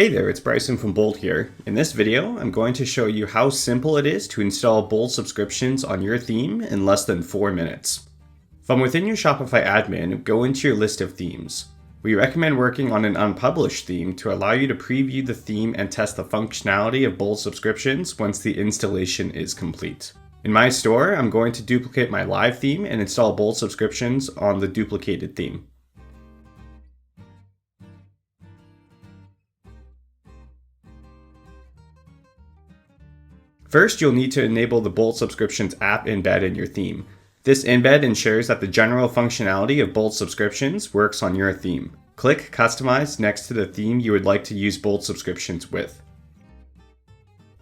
Hey there, it's Brysen from Bold here. In this video, I'm going to show you how simple it is to install Bold subscriptions on your theme in less than 4 minutes. From within your Shopify admin, go into your list of themes. We recommend working on an unpublished theme to allow you to preview the theme and test the functionality of Bold subscriptions once the installation is complete. In my store, I'm going to duplicate my live theme and install Bold subscriptions on the duplicated theme. First, you'll need to enable the Bold Subscriptions app embed in your theme. This embed ensures that the general functionality of Bold Subscriptions works on your theme. Click Customize next to the theme you would like to use Bold Subscriptions with.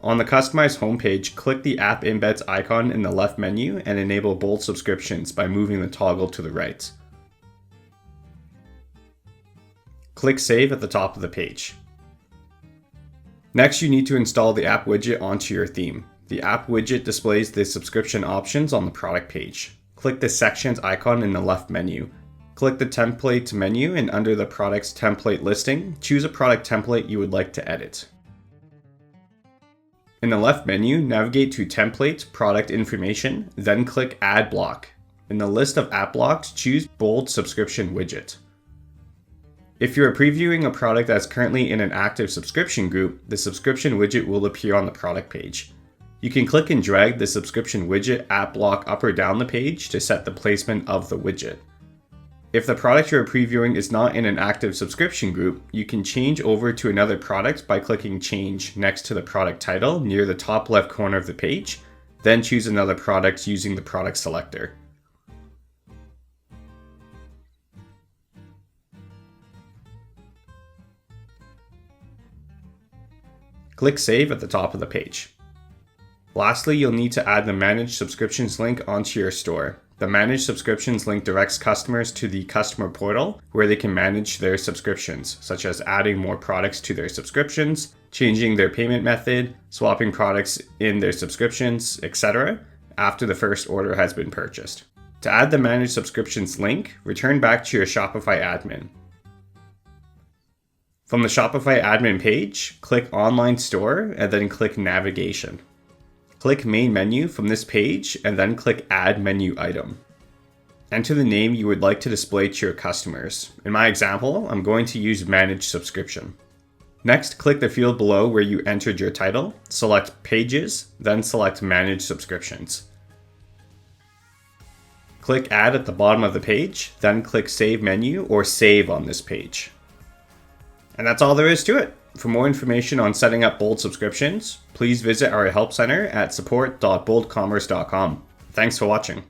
On the Customize homepage, click the app embeds icon in the left menu and enable Bold Subscriptions by moving the toggle to the right. Click Save at the top of the page. Next, you need to install the app widget onto your theme. The app widget displays the subscription options on the product page. Click the Sections icon in the left menu. Click the Templates menu and under the product's template listing, choose a product template you would like to edit. In the left menu, navigate to Template, Product Information, then click Add Block. In the list of app blocks, choose Bold Subscription Widget. If you are previewing a product that's currently in an active subscription group, the subscription widget will appear on the product page. You can click and drag the subscription widget app block up or down the page to set the placement of the widget. If the product you are previewing is not in an active subscription group, you can change over to another product by clicking Change next to the product title near the top left corner of the page, then choose another product using the product selector. Click Save at the top of the page. Lastly, you'll need to add the Manage Subscriptions link onto your store. The Manage Subscriptions link directs customers to the customer portal where they can manage their subscriptions, such as adding more products to their subscriptions, changing their payment method, swapping products in their subscriptions, etc., after the first order has been purchased. To add the Manage Subscriptions link, return back to your Shopify admin. From the Shopify admin page, click Online Store and then click Navigation. Click Main Menu from this page and then click Add Menu Item. Enter the name you would like to display to your customers. In my example, I'm going to use Manage Subscription. Next, click the field below where you entered your title, select Pages, then select Manage Subscriptions. Click Add at the bottom of the page, then click Save Menu or Save on this page. And that's all there is to it. For more information on setting up Bold subscriptions, please visit our help center at support.boldcommerce.com. Thanks for watching.